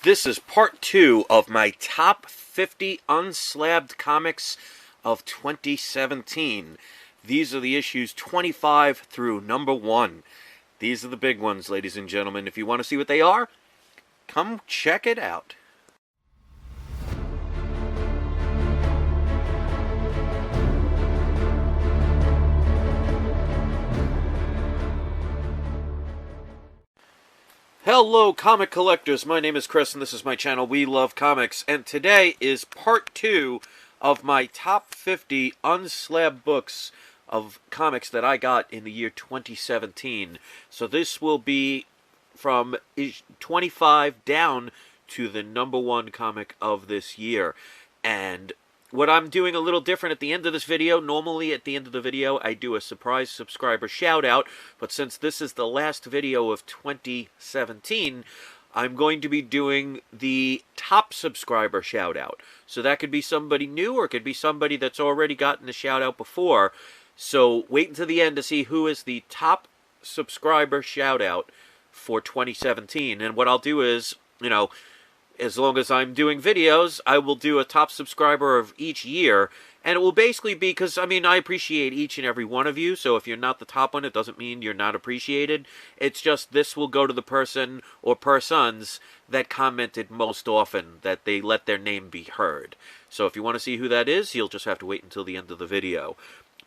This is part 2 of my top 50 unslabbed comics of 2017. These are the issues 25 through number 1. These are the big ones, ladies and gentlemen. If you want to see what they are, come check it out. Hello, comic collectors. My name is Chris, and this is my channel, We Love Comics. And today is part 2 of my top 50 unslabbed books of comics that I got in the year 2017. So this will be from 25 down to the number 1 comic of this year. And what I'm doing a little different at the end of this video, normally at the end of the video I do a surprise subscriber shout out, but since this is the last video of 2017, I'm going to be doing the top subscriber shout out. So that could be somebody new or it could be somebody that's already gotten a shout out before. So wait until the end to see who is the top subscriber shout out for 2017. And what I'll do is, as long as I'm doing videos, I will do a top subscriber of each year. And it will basically be, because, I appreciate each and every one of you. So if you're not the top one, it doesn't mean you're not appreciated. It's just this will go to the person or persons that commented most often, that they let their name be heard. So if you want to see who that is, you'll just have to wait until the end of the video.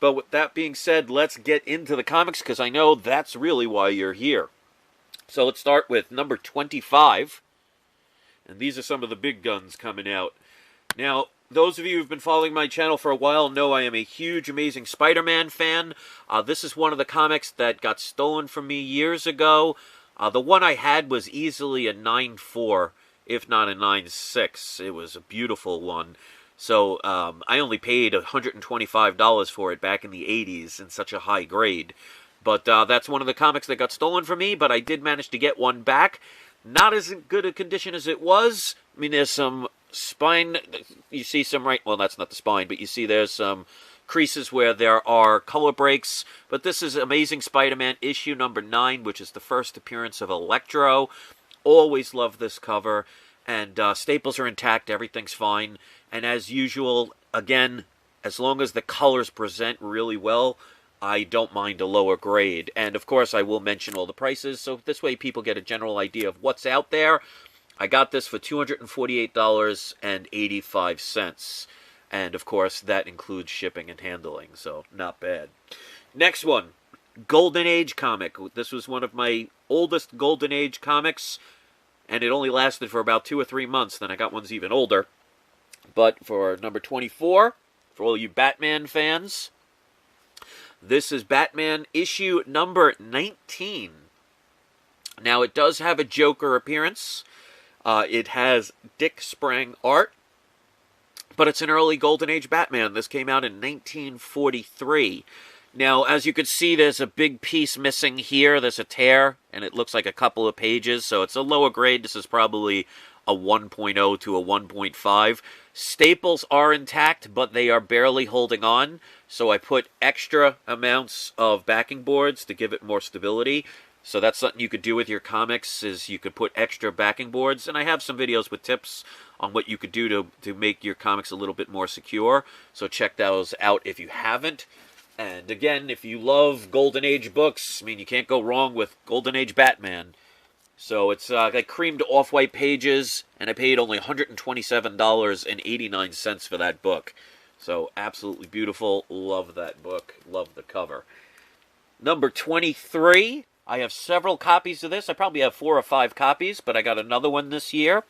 But with that being said, let's get into the comics, because I know that's really why you're here. So let's start with number 25. And these are some of the big guns coming out. Now, those of you who've been following my channel for a while know I am a huge Amazing Spider-Man fan. This is one of the comics that got stolen from me years ago. The one I had was easily a 9.4, if not a 9.6. It was a beautiful one. So I only paid $125 for it back in the 80s in such a high grade. But that's one of the comics that got stolen from me, but I did manage to get one back. Not as good a condition as it was. There's some spine, you see some well, that's not the spine, but you see there's some creases where there are color breaks. But this is Amazing Spider-Man issue number 9, which is the first appearance of Electro. Always love this cover. And staples are intact, everything's fine. And as usual, again, as long as the colors present really well, I don't mind a lower grade. And of course I will mention all the prices, so this way people get a general idea of what's out there. I got this for $248.85. And of course that includes shipping and handling, so not bad. Next one, Golden Age comic. This was one of my oldest Golden Age comics, and it only lasted for about 2 or 3 months. Then I got ones even older. But for number 24, for all you Batman fans, this is Batman issue number 19. Now, it does have a Joker appearance. It has Dick Sprang art. But it's an early Golden Age Batman. This came out in 1943. Now, as you can see, there's a big piece missing here. There's a tear, and it looks like a couple of pages. So it's a lower grade. This is probably a 1.0 to a 1.5. Staples are intact, but they are barely holding on. So I put extra amounts of backing boards to give it more stability. So that's something you could do with your comics, is you could put extra backing boards. And I have some videos with tips on what you could do to make your comics a little bit more secure. So check those out if you haven't. And again, if you love Golden Age books, you can't go wrong with Golden Age Batman. So it's like creamed off-white pages, and I paid only $127.89 for that book. So absolutely beautiful. Love that book. Love the cover. Number 23. I have several copies of this. I probably have 4 or 5 copies, but I got another one this year.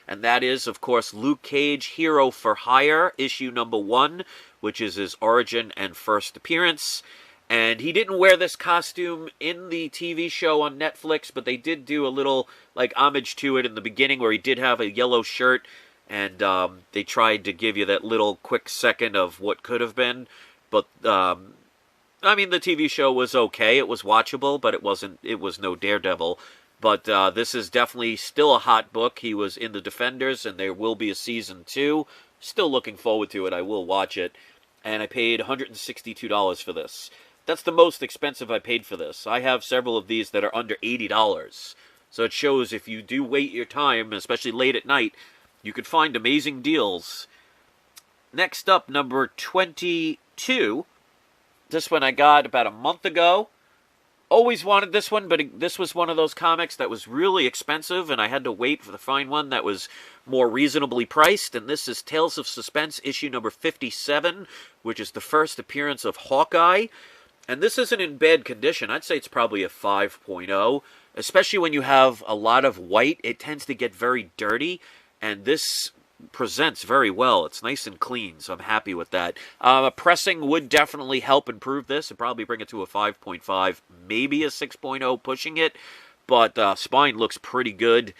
And that is, of course, Luke Cage, Hero for Hire, issue number 1, which is his origin and first appearance. And he didn't wear this costume in the TV show on Netflix, but they did do a little, homage to it in the beginning, where he did have a yellow shirt, and they tried to give you that little quick second of what could have been. But, the TV show was okay. It was watchable, but it was no Daredevil. But this is definitely still a hot book. He was in the Defenders, and there will be a season 2. Still looking forward to it. I will watch it. And I paid $162 for this. That's the most expensive I paid for this. I have several of these that are under $80. So it shows if you do wait your time, especially late at night, you could find amazing deals. Next up, number 22. This one I got about a month ago. Always wanted this one, but this was one of those comics that was really expensive, and I had to wait to find one that was more reasonably priced. And this is Tales of Suspense, issue number 57, which is the first appearance of Hawkeye. And this isn't in bad condition. I'd say it's probably a 5.0. Especially when you have a lot of white, it tends to get very dirty, and this presents very well. It's nice and clean, so I'm happy with that. Pressing would definitely help improve this and probably bring it to a 5.5, maybe a 6.0 pushing it, but spine looks pretty good.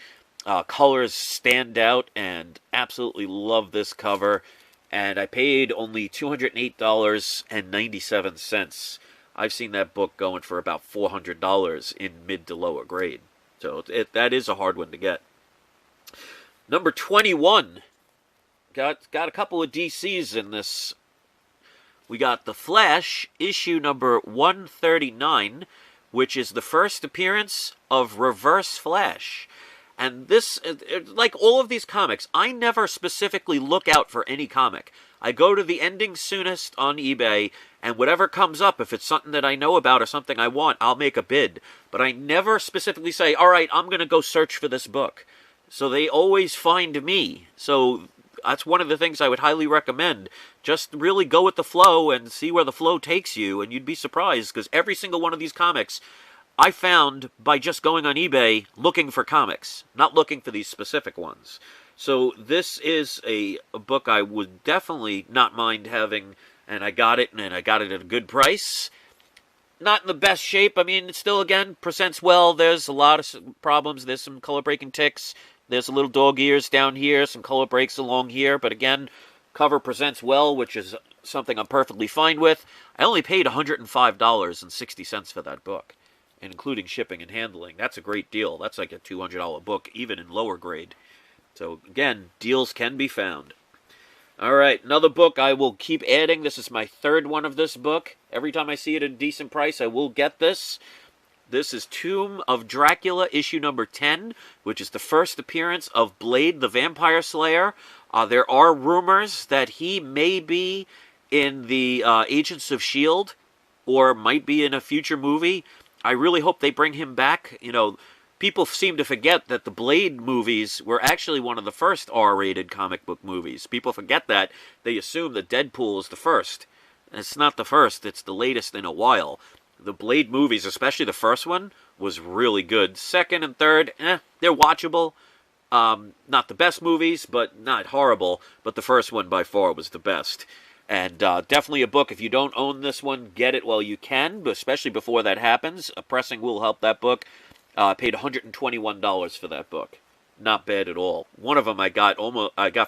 Colors stand out, and absolutely love this cover, and I paid only $208.97. I've seen that book going for about $400 in mid to lower grade, so that is a hard one to get. Number 21, got a couple of DCs in this. We got The Flash, issue number 139, which is the first appearance of Reverse Flash. And this, like all of these comics, I never specifically look out for any comic. I go to the ending soonest on eBay, and whatever comes up, if it's something that I know about or something I want, I'll make a bid. But I never specifically say, all right, I'm going to go search for this book. So they always find me. So that's one of the things I would highly recommend. Just really go with the flow and see where the flow takes you, and you'd be surprised, because every single one of these comics I found by just going on eBay looking for comics, not looking for these specific ones. So this is a book I would definitely not mind having, and I got it, and I got it at a good price. Not in the best shape. I mean, it still, again, presents well. There's a lot of problems. There's some color-breaking ticks. There's a little dog ears down here, some color breaks along here, but again, cover presents well, which is something I'm perfectly fine with. I only paid $105.60 for that book, including shipping and handling. That's a great deal. That's like a $200 book, even in lower grade. So again, deals can be found. All right, another book I will keep adding. This is my third one of this book. Every time I see it at a decent price, I will get this. This is Tomb of Dracula, issue number 10, which is the first appearance of Blade the Vampire Slayer. There are rumors that he may be in the Agents of S.H.I.E.L.D. or might be in a future movie. I really hope they bring him back. You know, people seem to forget that the Blade movies were actually one of the first R-rated comic book movies. People forget that. They assume that Deadpool is the first. And it's not the first. It's the latest in a while. The Blade movies, especially the first one, was really good. Second and third, they're watchable. Not the best movies, but not horrible. But the first one, by far, was the best. And definitely a book. If you don't own this one, get it while you can, but especially before that happens. A pressing will help that book. I paid $121 for that book. Not bad at all. One of them I got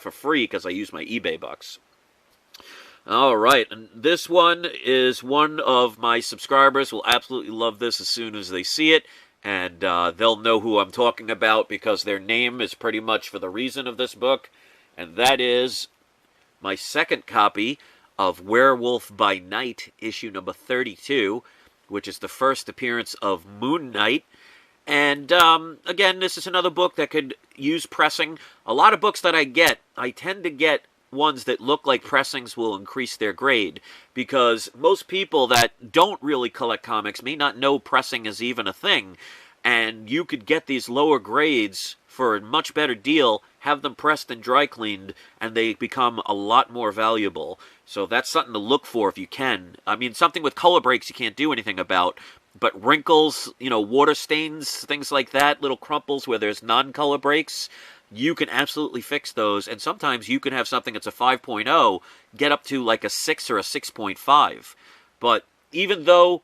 for free because I used my eBay bucks. All right, and this one is one of my subscribers will absolutely love this as soon as they see it, and they'll know who I'm talking about because their name is pretty much for the reason of this book, and that is my second copy of Werewolf by Night, issue number 32, which is the first appearance of Moon Knight. And, again, this is another book that could use pressing. A lot of books that I tend to get ones that look like pressings will increase their grade, because most people that don't really collect comics may not know pressing is even a thing, and you could get these lower grades for a much better deal, have them pressed and dry cleaned, and they become a lot more valuable. So that's something to look for if you can. I mean, something with color breaks you can't do anything about, but wrinkles, you know, water stains, things like that, little crumples where there's non-color breaks, you can absolutely fix those, and sometimes you can have something that's a 5.0 get up to like a 6 or a 6.5. But even though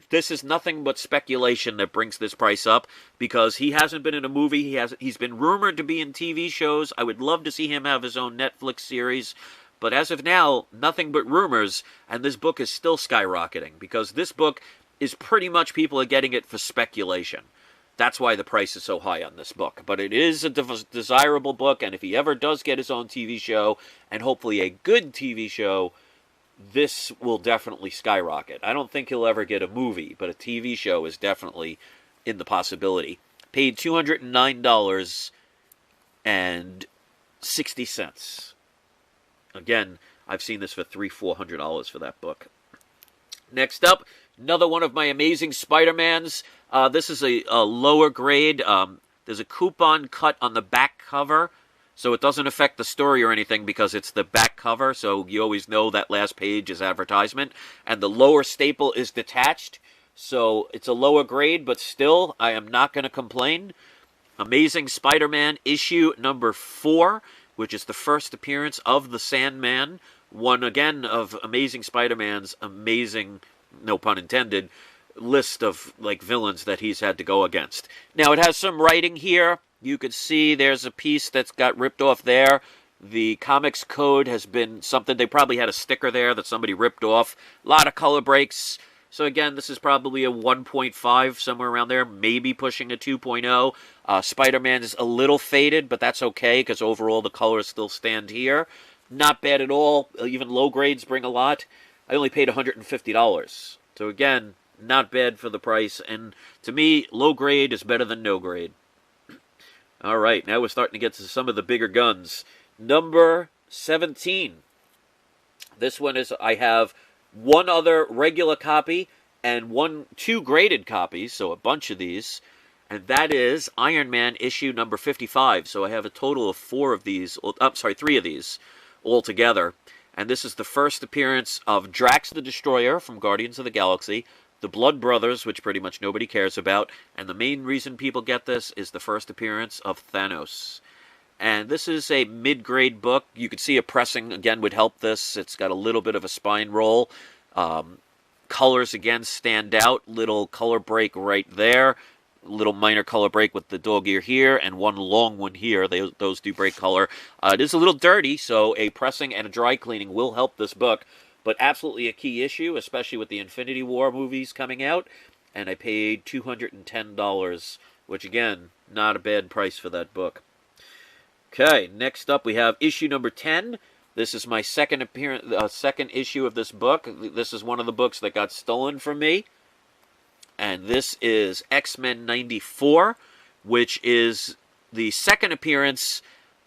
this is nothing but speculation that brings this price up, because he hasn't been in a movie, he's been rumored to be in TV shows. I would love to see him have his own Netflix series, but as of now, nothing but rumors, and this book is still skyrocketing, because this book is pretty much people are getting it for speculation. That's why the price is so high on this book. But it is a desirable book, and if he ever does get his own TV show, and hopefully a good TV show, this will definitely skyrocket. I don't think he'll ever get a movie, but a TV show is definitely in the possibility. Paid $209.60. Again, I've seen this for $300-400 for that book. Next up, another one of my Amazing Spider-Mans. This is a lower grade. There's a coupon cut on the back cover, so it doesn't affect the story or anything because it's the back cover, so you always know that last page is advertisement. And the lower staple is detached, so it's a lower grade, but still, I am not going to complain. Amazing Spider-Man issue number 4, which is the first appearance of the Sandman. One, again, of Amazing Spider-Man's amazing, no pun intended, list of, like, villains that he's had to go against. Now, it has some writing here. You could see there's a piece that's got ripped off there. The comics code has been something, they probably had a sticker there that somebody ripped off. A lot of color breaks. So again, this is probably a 1.5, somewhere around there, maybe pushing a 2.0. Spider-Man is a little faded, but that's okay, because overall the colors still stand here. Not bad at all. Even low grades bring a lot. I only paid $150. So again, not bad for the price. And to me, low grade is better than no grade. All right, now we're starting to get to some of the bigger guns. Number 17. This one is, I have one other regular copy and two graded copies, so a bunch of these, and that is Iron Man issue number 55. So I have a total of 3 of these altogether. And this is the first appearance of Drax the Destroyer from Guardians of the Galaxy, the Blood Brothers, which pretty much nobody cares about, and the main reason people get this is the first appearance of Thanos. And this is a mid-grade book. You could see a pressing, again, would help this. It's got a little bit of a spine roll. Colors, again, stand out. Little color break right there. Little minor color break with the dog ear here, and one long one here. Those do break color. It is a little dirty, so a pressing and a dry cleaning will help this book. But absolutely a key issue, especially with the Infinity War movies coming out. And I paid $210, which, again, not a bad price for that book. Okay, next up we have issue number 10. This is my second issue of this book. This is one of the books that got stolen from me. And this is X-Men 94, which is the second appearance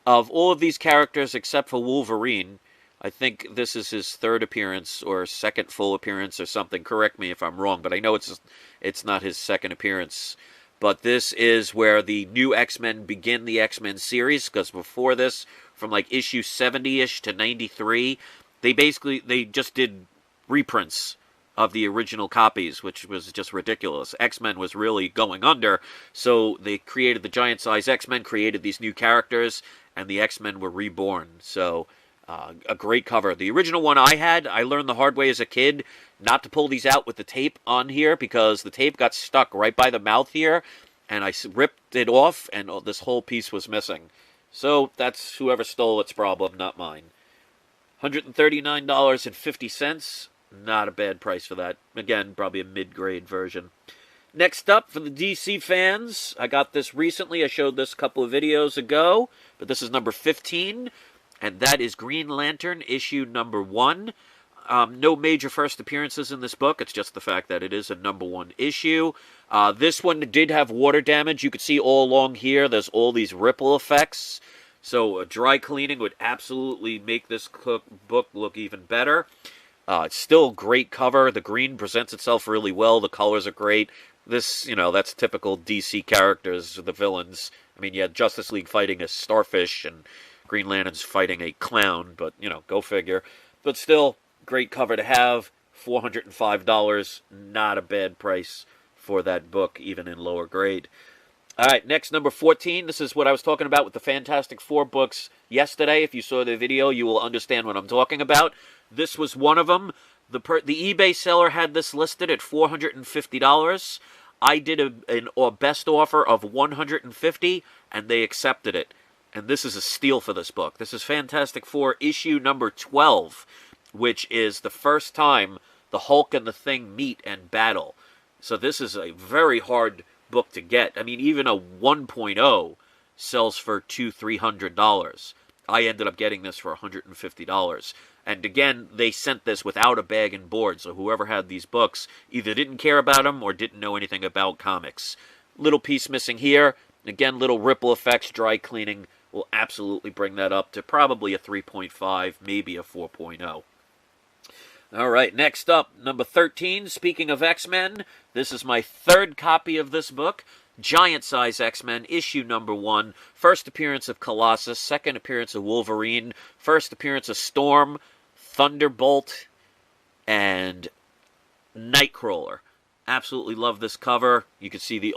of all of these characters except for Wolverine. I think this is his third appearance or second full appearance or something. Correct me if I'm wrong, but I know it's not his second appearance. But this is where the new X-Men begin the X-Men series, because before this, from like issue 70-ish to 93, they just did reprints of the original copies, which was just ridiculous. X-Men was really going under, so they created the giant-size X-Men, created these new characters, and the X-Men were reborn. So, a great cover. The original one I learned the hard way as a kid not to pull these out with the tape on here, because the tape got stuck right by the mouth here, and I ripped it off, and this whole piece was missing. So, that's whoever stole it's problem, not mine. $139.50. Not a bad price for that. Again, probably a mid-grade version. Next up, for the DC fans, I got this recently. I showed this a couple of videos ago, but this is number 15, and that is Green Lantern, issue number 1. No major first appearances in this book. It's just the fact that it is a number 1 issue. This one did have water damage. You could see all along here, there's all these ripple effects. So a dry cleaning would absolutely make this book look even better. It's still a great cover. The green presents itself really well. The colors are great. This, that's typical DC characters, the villains. I mean, you had Justice League fighting a starfish and Green Lantern's fighting a clown, but, go figure. But still, great cover to have. $405. Not a bad price for that book, even in lower grade. All right, next, number 14. This is what I was talking about with the Fantastic Four books yesterday. If you saw the video, you will understand what I'm talking about. This was one of them. The eBay seller had this listed at $450. I did a best offer of $150, and they accepted it. And this is a steal for this book. This is Fantastic Four issue number 12, which is the first time the Hulk and the Thing meet and battle. So this is a very hard book to get. I mean, even a 1.0 sells for $200-300. I ended up getting this for $150. And again, they sent this without a bag and board, so whoever had these books either didn't care about them or didn't know anything about comics. Little piece missing here. Again, little ripple effects, dry cleaning will absolutely bring that up to probably a 3.5, maybe a 4.0. All right, next up, number 13, speaking of X-Men, this is my third copy of this book, Giant Size X-Men, issue number 1, first appearance of Colossus, second appearance of Wolverine, first appearance of Storm, Thunderbolt, and Nightcrawler. Absolutely love this cover. You can see the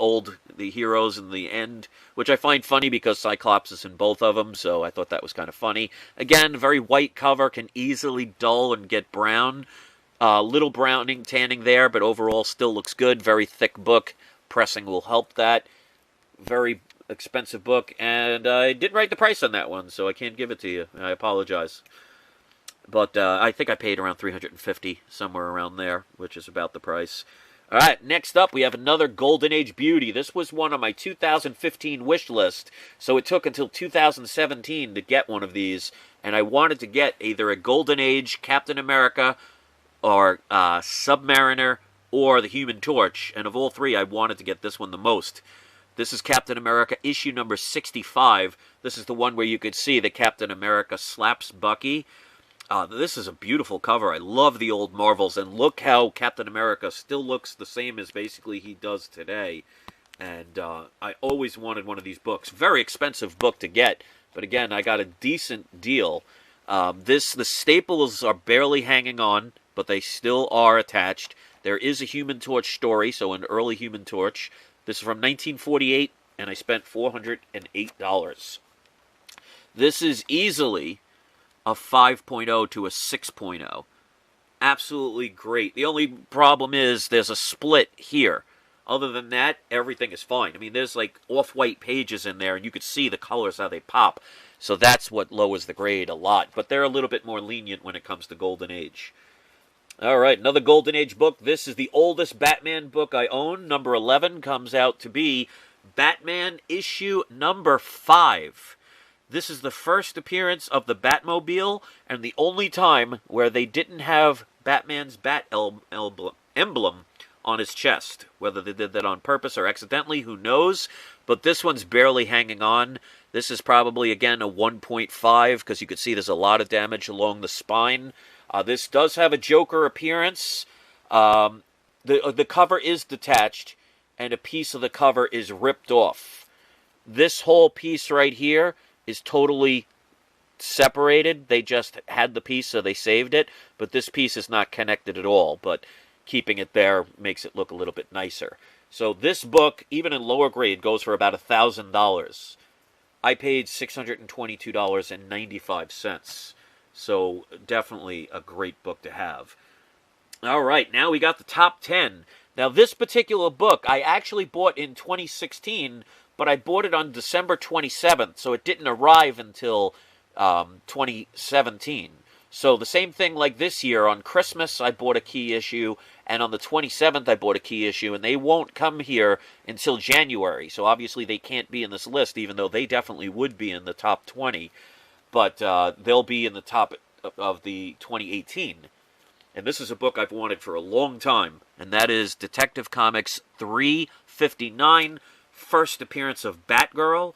heroes in the end, which I find funny because Cyclops is in both of them, so I thought that was kind of funny. Again, very white cover, can easily dull and get brown. Little browning, tanning there, but overall still looks good. Very thick book. Pressing will help that. Very expensive book, and I didn't write the price on that one, so I can't give it to you. I apologize. But I think I paid around $350, somewhere around there, which is about the price. All right, next up, we have another Golden Age beauty. This was one on my 2015 wish list, so it took until 2017 to get one of these, and I wanted to get either a Golden Age Captain America or Submariner or the Human Torch, and of all three, I wanted to get this one the most. This is Captain America issue number 65. This is the one where you could see that Captain America slaps Bucky. This is a beautiful cover. I love the old Marvels, and look how Captain America still looks the same as basically he does today. And I always wanted one of these books. Very expensive book to get, but again, I got a decent deal. The staples are barely hanging on, but they still are attached. There is a Human Torch story, so an early Human Torch. This is from 1948, and I spent $408. This is easily a 5.0 to a 6.0. Absolutely great. The only problem is there's a split here. Other than that, everything is fine. I mean, there's like off-white pages in there, and you could see the colors, how they pop. So that's what lowers the grade a lot. But they're a little bit more lenient when it comes to Golden Age. All right, another Golden Age book. This is the oldest Batman book I own. Number 11 comes out to be Batman issue number 5. This is the first appearance of the Batmobile, and the only time where they didn't have Batman's Bat emblem on his chest. Whether they did that on purpose or accidentally, who knows? But this one's barely hanging on. This is probably, again, a 1.5, because you can see there's a lot of damage along the spine. This does have a Joker appearance. The cover is detached, and a piece of the cover is ripped off. This whole piece right here is totally separated. They just had the piece, so they saved it. But this piece is not connected at all. But keeping it there makes it look a little bit nicer. So this book, even in lower grade, goes for about $1,000. I paid $622.95. So definitely a great book to have. All right, now we got the top 10. Now this particular book I actually bought in 2016, but I bought it on December 27th, so it didn't arrive until 2017. So the same thing like this year, on Christmas I bought a key issue, and on the 27th I bought a key issue, and they won't come here until January. So obviously they can't be in this list, even though they definitely would be in the top 20. But they'll be in the top of the 2018. And this is a book I've wanted for a long time, and that is Detective Comics 359, first appearance of Batgirl.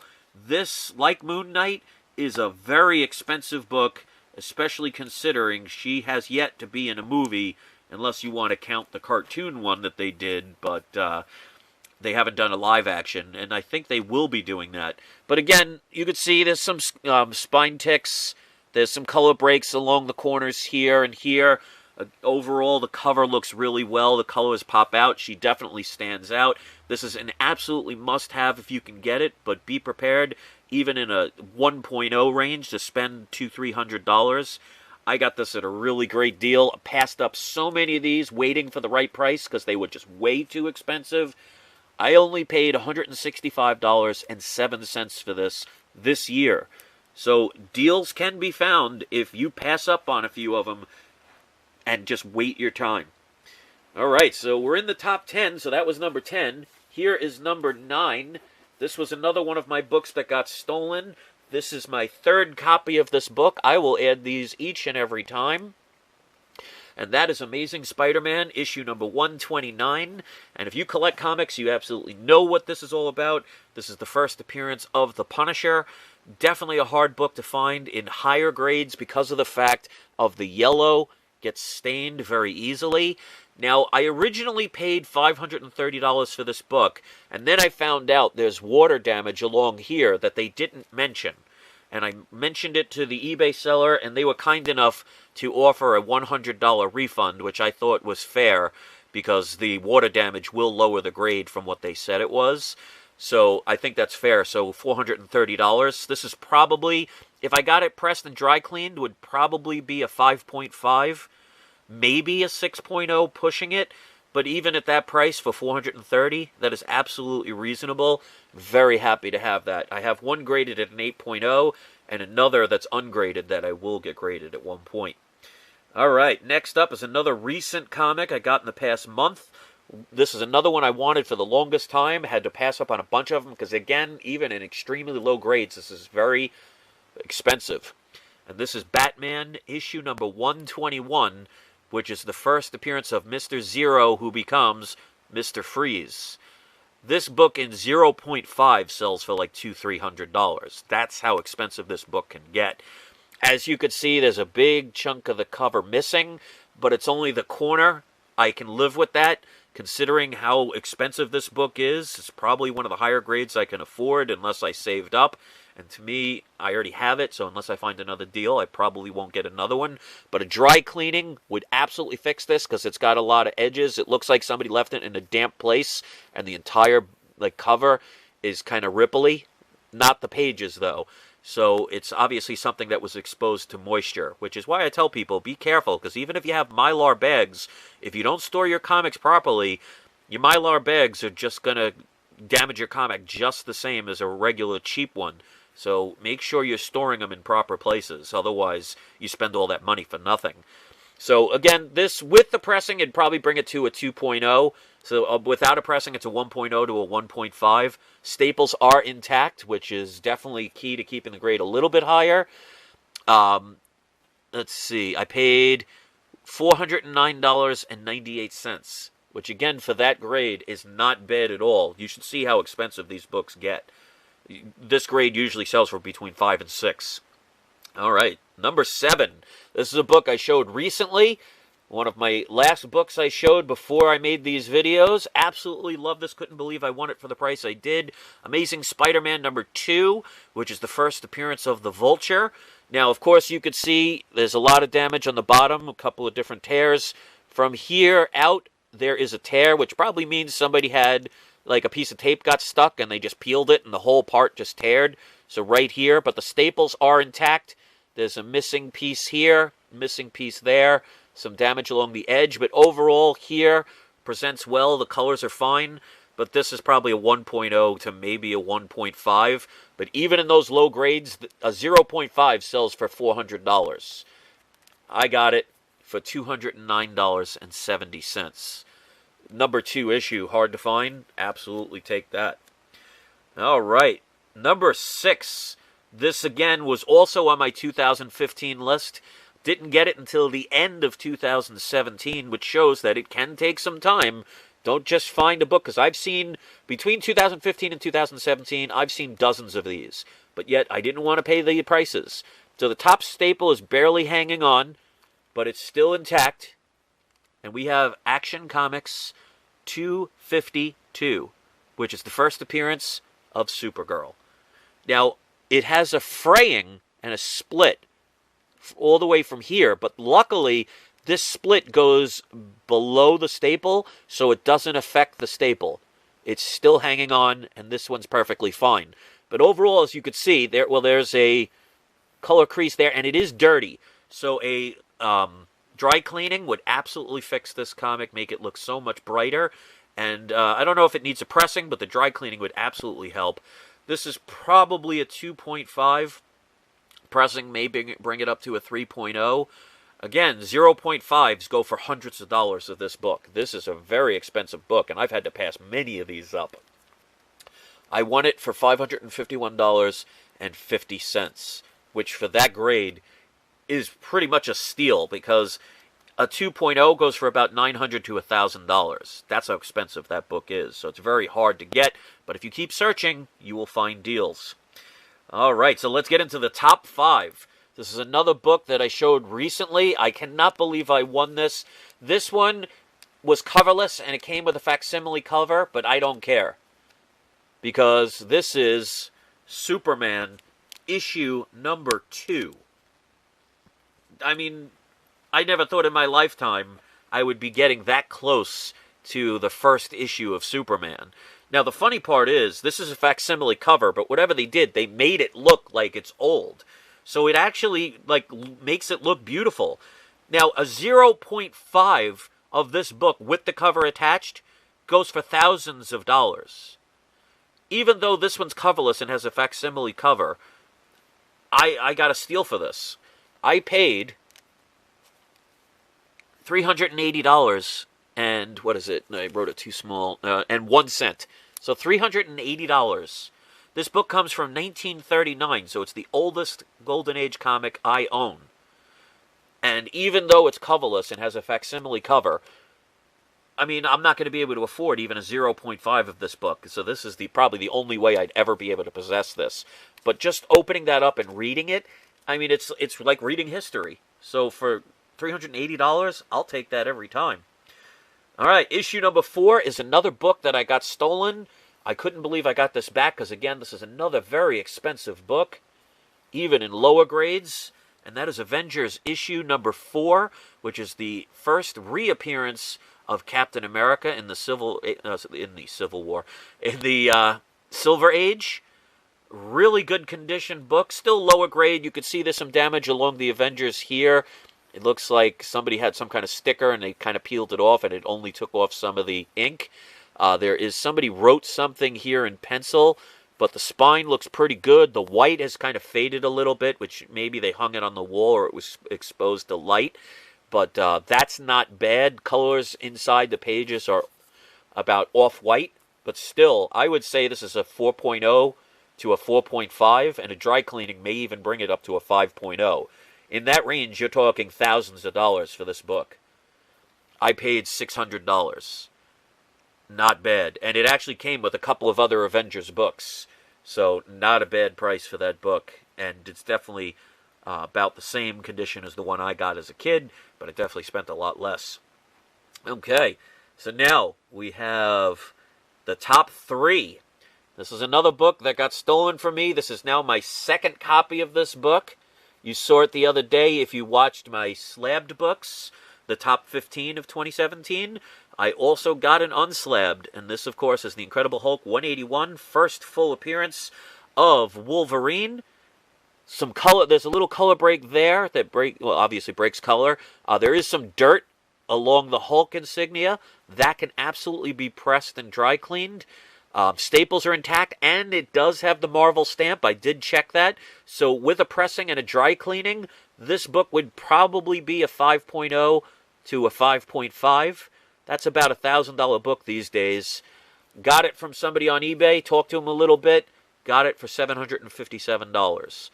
This, like Moon Knight, is a very expensive book, especially considering she has yet to be in a movie, unless you want to count the cartoon one that they did, but they haven't done a live action, and I think they will be doing that. But again, you could see there's some spine ticks, there's some color breaks along the corners here and here. Overall, the cover looks really well. The colors pop out. She definitely stands out. This is an absolutely must-have if you can get it, but be prepared, even in a 1.0 range, to spend $200-300. I got this at a really great deal. I passed up so many of these waiting for the right price because they were just way too expensive. I only paid $165.07 for this year. So deals can be found if you pass up on a few of them and just wait your time. All right, so we're in the top 10, so that was number 10. Here is number 9. This was another one of my books that got stolen. This is my third copy of this book. I will add these each and every time. and that is Amazing Spider-Man, issue number 129. And if you collect comics, you absolutely know what this is all about. This is the first appearance of the Punisher. Definitely a hard book to find in higher grades because of the fact of the yellow gets stained very easily. Now, I originally paid $530 for this book, and then I found out there's water damage along here that they didn't mention. And I mentioned it to the eBay seller, and they were kind enough to offer a $100 refund, which I thought was fair, because the water damage will lower the grade from what they said it was. So I think that's fair. So $430. This is probably, if I got it pressed and dry cleaned, would probably be a 5.5, maybe a 6.0 pushing it. But even at that price for $430, that is absolutely reasonable. Very happy to have that. I have one graded at an 8.0 and another that's ungraded that I will get graded at one point. All right, next up is another recent comic I got in the past month. This is another one I wanted for the longest time. I had to pass up on a bunch of them because, again, even in extremely low grades, this is very expensive. And this is Batman, issue number 121, which is the first appearance of Mr. Zero, who becomes Mr. Freeze. This book in 0.5 sells for like $200-300. That's how expensive this book can get. As you can see, there's a big chunk of the cover missing, but it's only the corner. I can live with that. Considering how expensive this book is, it's probably one of the higher grades I can afford unless I saved up. And to me, I already have it, so unless I find another deal, I probably won't get another one. But a dry cleaning would absolutely fix this because it's got a lot of edges. It looks like somebody left it in a damp place, and the entire cover is kind of ripply. Not the pages, though. So it's obviously something that was exposed to moisture, which is why I tell people, be careful, because even if you have Mylar bags, if you don't store your comics properly, your Mylar bags are just going to damage your comic just the same as a regular cheap one. So make sure you're storing them in proper places, otherwise you spend all that money for nothing. So again, this with the pressing, it'd probably bring it to a 2.0. So without a pressing, it's a 1.0 to a 1.5. Staples are intact, which is definitely key to keeping the grade a little bit higher. Let's see, I paid $409.98, which again, for that grade, is not bad at all. You should see how expensive these books get. This grade usually sells for between 5 and 6. All right, number 7. This is a book I showed recently. One of my last books I showed before I made these videos. Absolutely love this. Couldn't believe I won it for the price I did. Amazing Spider-Man number 2, which is the first appearance of the Vulture. Now, of course, you could see there's a lot of damage on the bottom, a couple of different tears. From here out, there is a tear, which probably means somebody had, like, a piece of tape got stuck and they just peeled it and the whole part just teared. So right here, but the staples are intact. There's a missing piece here, missing piece there, some damage along the edge, but overall here presents well. The colors are fine, but this is probably a 1.0 to maybe a 1.5. But even in those low grades, a 0.5 sells for $400. I got it for $209.70. Number 2 issue, hard to find? Absolutely take that. All right, number 6. This, again, was also on my 2015 list. Didn't get it until the end of 2017, which shows that it can take some time. Don't just find a book, because I've seen, between 2015 and 2017, I've seen dozens of these. But yet, I didn't want to pay the prices. So the top staple is barely hanging on, but it's still intact. And we have Action Comics 252, which is the first appearance of Supergirl. Now, it has a fraying and a split all the way from here, but luckily this split goes below the staple, so it doesn't affect the staple. It's still hanging on, and this one's perfectly fine. But overall, as you could see, there's a color crease there, and it is dirty. So a dry cleaning would absolutely fix this comic, make it look so much brighter. And I don't know if it needs a pressing, but the dry cleaning would absolutely help. This is probably a 2.5. Pressing may bring it up to a 3.0. Again, 0.5s go for hundreds of dollars of this book. This is a very expensive book, and I've had to pass many of these up. I won it for $551.50, which for that grade is pretty much a steal, because A 2.0 goes for about $900 to $1,000. That's how expensive that book is. So it's very hard to get, but if you keep searching, you will find deals. All right, so let's get into the top 5. This is another book that I showed recently. I cannot believe I won this. This one was coverless, and it came with a facsimile cover, but I don't care. Because this is Superman issue number 2. I mean, I never thought in my lifetime I would be getting that close to the first issue of Superman. Now, the funny part is, this is a facsimile cover, but whatever they did, they made it look like it's old. So it actually, makes it look beautiful. Now, a 0.5 of this book with the cover attached goes for thousands of dollars. Even though this one's coverless and has a facsimile cover, I got a steal for this. I paid $380 and, what is it? I wrote it too small, and 1 cent. So $380. This book comes from 1939, so it's the oldest Golden Age comic I own. And even though it's coverless and has a facsimile cover, I mean, I'm not going to be able to afford even a 0.5 of this book. So this is probably the only way I'd ever be able to possess this. But just opening that up and reading it, I mean, it's like reading history. So for $380, I'll take that every time. All right, issue number 4 is another book that I got stolen. I couldn't believe I got this back because, again, this is another very expensive book, even in lower grades. And that is Avengers issue number 4, which is the first reappearance of Captain America in the Silver Age. Really good condition book, still lower grade. You could see there's some damage along the Avengers here. It looks like somebody had some kind of sticker and they kind of peeled it off and it only took off some of the ink. Somebody wrote something here in pencil, but the spine looks pretty good. The white has kind of faded a little bit, which maybe they hung it on the wall or it was exposed to light. But that's not bad. Colors inside the pages are about off-white, but still, I would say this is a 4.0 to a 4.5, and a dry cleaning may even bring it up to a 5.0. In that range, you're talking thousands of dollars for this book. I paid $600. Not bad. And it actually came with a couple of other Avengers books. So not a bad price for that book. And it's definitely about the same condition as the one I got as a kid, but I definitely spent a lot less. Okay, so now we have the top 3. This is another book that got stolen from me. This is now my second copy of this book. You saw it the other day if you watched my slabbed books, the top 15 of 2017. I also got an unslabbed, and this, of course, is the Incredible Hulk 181, first full appearance of Wolverine. Some color, there's a little color break there that obviously breaks color. There is some dirt along the Hulk insignia. That can absolutely be pressed and dry cleaned. Staples are intact, and it does have the Marvel stamp. I did check that. So with a pressing and a dry cleaning, this book would probably be a 5.0 to a 5.5. That's about a $1,000 book these days. Got it from somebody on eBay, talked to him a little bit, got it for $757.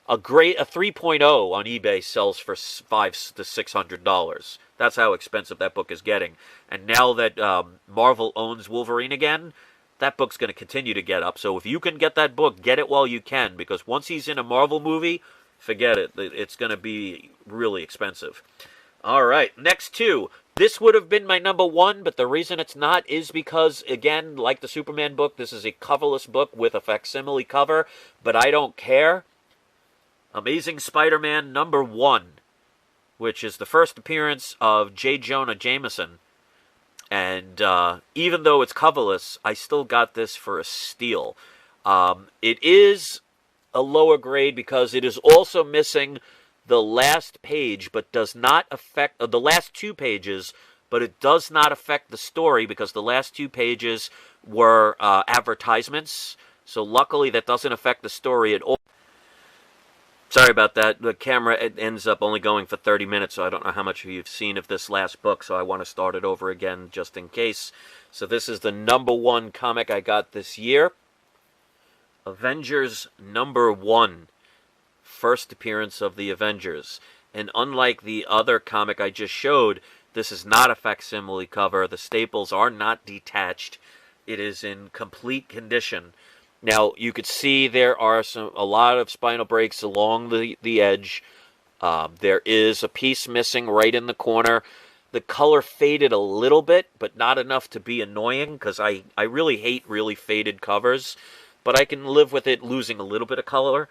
A 3.0 on eBay sells for $500 to $600. That's how expensive that book is getting. And now that Marvel owns Wolverine again, that book's going to continue to get up. So if you can get that book, get it while you can, because once he's in a Marvel movie, forget it. It's going to be really expensive. All right, next 2. This would have been my number 1, but the reason it's not is because, again, like the Superman book, this is a coverless book with a facsimile cover, but I don't care. Amazing Spider-Man number 1, which is the first appearance of J. Jonah Jameson. And even though it's coverless, I still got this for a steal. It is a lower grade because it is also missing the last page, but does not affect the last 2 pages, but it does not affect the story because the last 2 pages were advertisements. So luckily that doesn't affect the story at all. Sorry about that. The camera ends up only going for 30 minutes, so I don't know how much you've seen of this last book, so I want to start it over again just in case. So this is the number 1 comic I got this year. Avengers number 1. First appearance of the Avengers. And unlike the other comic I just showed, this is not a facsimile cover. The staples are not detached. It is in complete condition. Now, you could see there are a lot of spinal breaks along the edge. There is a piece missing right in the corner. The color faded a little bit, but not enough to be annoying, because I really hate really faded covers. But I can live with it losing a little bit of color.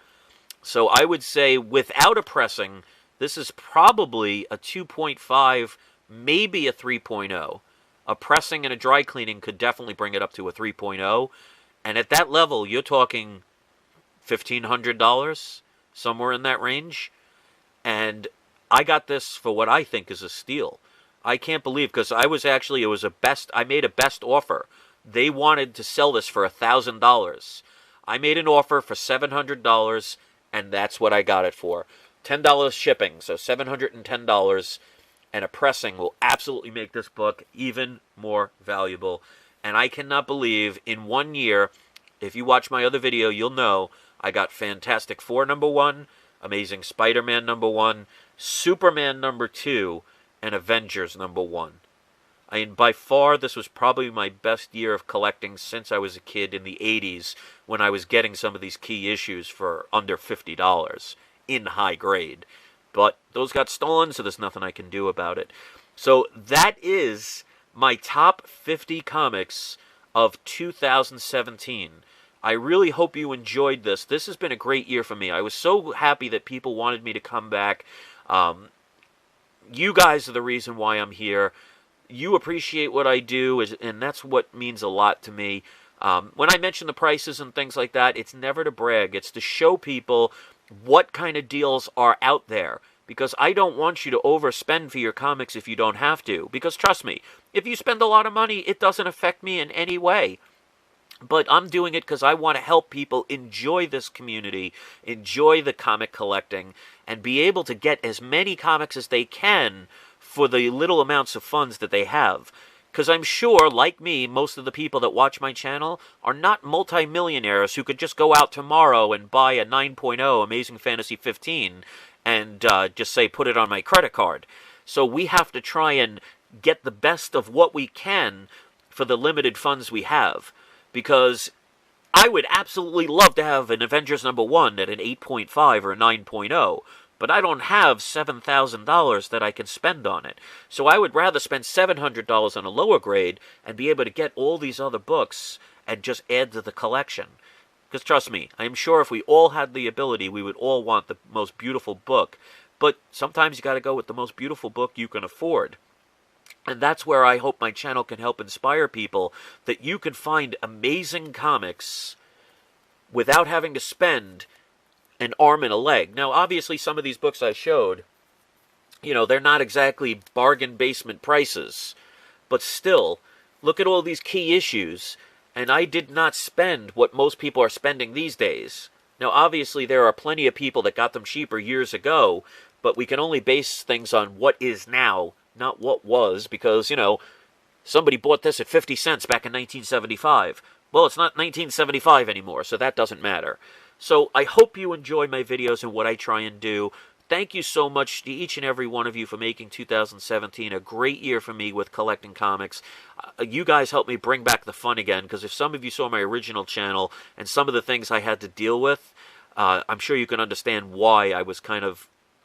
So I would say without a pressing, this is probably a 2.5, maybe a 3.0. A pressing and a dry cleaning could definitely bring it up to a 3.0. And at that level, you're talking $1,500, somewhere in that range. And I got this for what I think is a steal. I can't believe, because I made a best offer. They wanted to sell this for $1,000. I made an offer for $700, and that's what I got it for. $10 shipping, so $710, and a pressing will absolutely make this book even more valuable. And I cannot believe in 1 year, if you watch my other video, you'll know I got Fantastic Four #1, Amazing Spider-Man #1, Superman #2, and Avengers #1. I mean, by far, this was probably my best year of collecting since I was a kid in the 80s, when I was getting some of these key issues for under $50 in high grade. But those got stolen, so there's nothing I can do about it. So that is my top 50 comics of 2017. I really hope you enjoyed this. This has been a great year for me. I was so happy that people wanted me to come back. You guys are the reason why I'm here. You appreciate what I do, and that's what means a lot to me. When I mention the prices and things like that, it's never to brag. It's to show people what kind of deals are out there. Because I don't want you to overspend for your comics if you don't have to. Because trust me, if you spend a lot of money, it doesn't affect me in any way. But I'm doing it because I want to help people enjoy this community, enjoy the comic collecting, and be able to get as many comics as they can for the little amounts of funds that they have. Because I'm sure, like me, most of the people that watch my channel are not multimillionaires who could just go out tomorrow and buy a 9.0 Amazing Fantasy 15 and just say, put it on my credit card. So we have to try and get the best of what we can for the limited funds we have. Because I would absolutely love to have an Avengers #1 at an 8.5 or a 9.0, but I don't have $7,000 that I can spend on it. So I would rather spend $700 on a lower grade and be able to get all these other books and just add to the collection. Because trust me, I'm sure if we all had the ability, we would all want the most beautiful book. But sometimes you got to go with the most beautiful book you can afford. And that's where I hope my channel can help inspire people, that you can find amazing comics without having to spend an arm and a leg. Now, obviously, some of these books I showed, you know, they're not exactly bargain basement prices. But still, look at all these key issues. And I did not spend what most people are spending these days. Now, obviously, there are plenty of people that got them cheaper years ago, but we can only base things on what is now, not what was, because, you know, somebody bought this at 50 cents back in 1975. Well, it's not 1975 anymore, so that doesn't matter. So I hope you enjoy my videos and what I try and do. Thank you so much to each and every one of you for making 2017 a great year for me with collecting comics. You guys helped me bring back the fun again, because if some of you saw my original channel and some of the things I had to deal with, I'm sure you can understand why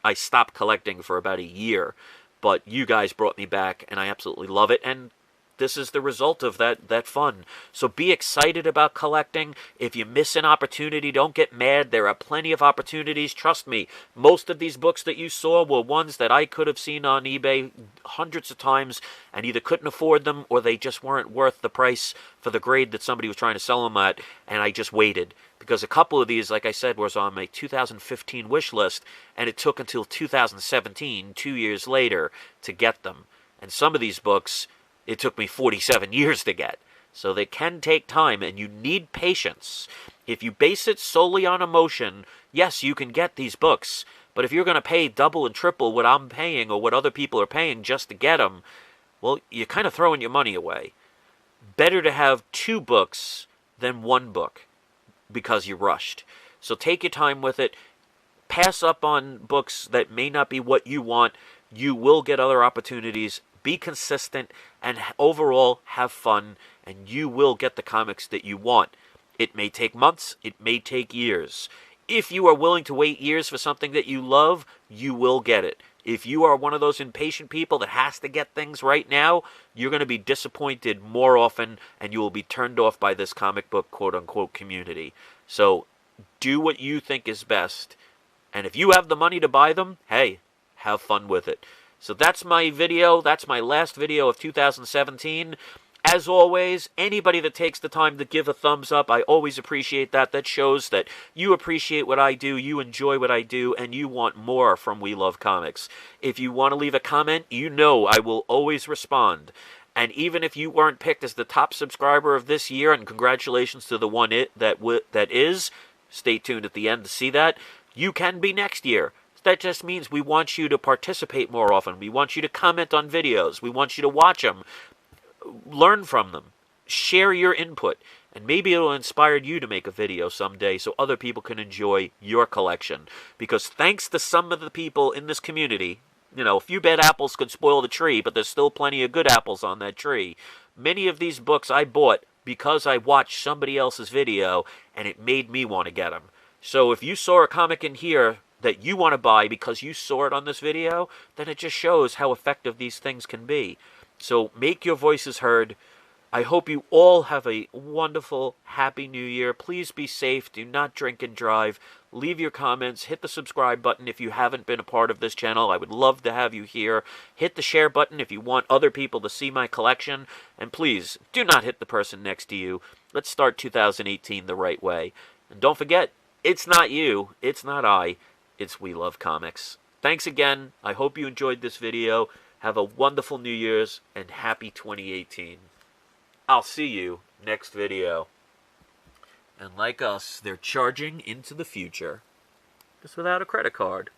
I stopped collecting for about a year. But you guys brought me back, and I absolutely love it. And this is the result of that fun. So be excited about collecting. If you miss an opportunity, don't get mad. There are plenty of opportunities. Trust me, most of these books that you saw were ones that I could have seen on eBay hundreds of times and either couldn't afford them or they just weren't worth the price for the grade that somebody was trying to sell them at, and I just waited. Because a couple of these, like I said, was on my 2015 wish list, and it took until 2017, 2 years later, to get them. And some of these books, it took me 47 years to get. So they can take time, and you need patience. If you base it solely on emotion, yes, you can get these books. But if you're going to pay double and triple what I'm paying or what other people are paying just to get them, well, you're kind of throwing your money away. Better to have 2 books than 1 book, because you rushed. So take your time with it. pass up on books that may not be what you want. You will get other opportunities. Be consistent and overall have fun, and you will get the comics that you want. It may take months, it may take years. If you are willing to wait years for something that you love, you will get it. If you are one of those impatient people that has to get things right now, you're going to be disappointed more often, and you will be turned off by this comic book quote-unquote community. So do what you think is best. And if you have the money to buy them, hey, have fun with it. So that's my video. That's my last video of 2017. As always, anybody that takes the time to give a thumbs up, I always appreciate that. That shows that you appreciate what I do, you enjoy what I do, and you want more from We Love Comics. If you want to leave a comment, you know I will always respond. And even if you weren't picked as the top subscriber of this year, and congratulations to the one that is, stay tuned at the end to see that, you can be next year. That just means we want you to participate more often. We want you to comment on videos. We want you to watch them. Learn from them. Share your input. And maybe it'll inspire you to make a video someday so other people can enjoy your collection. Because thanks to some of the people in this community, you know, a few bad apples could spoil the tree, but there's still plenty of good apples on that tree. Many of these books I bought because I watched somebody else's video and it made me want to get them. So if you saw a comic in here that you want to buy because you saw it on this video, then it just shows how effective these things can be. So make your voices heard. I hope you all have a wonderful, happy new year. Please be safe. Do not drink and drive. Leave your comments. Hit the subscribe button if you haven't been a part of this channel. I would love to have you here. Hit the share button if you want other people to see my collection. And please, do not hit the person next to you. Let's start 2018 the right way. And don't forget, it's not you. It's not I. It's We Love Comics. Thanks again. I hope you enjoyed this video. Have a wonderful New Year's and happy 2018. I'll see you next video. And like us, they're charging into the future. Just without a credit card.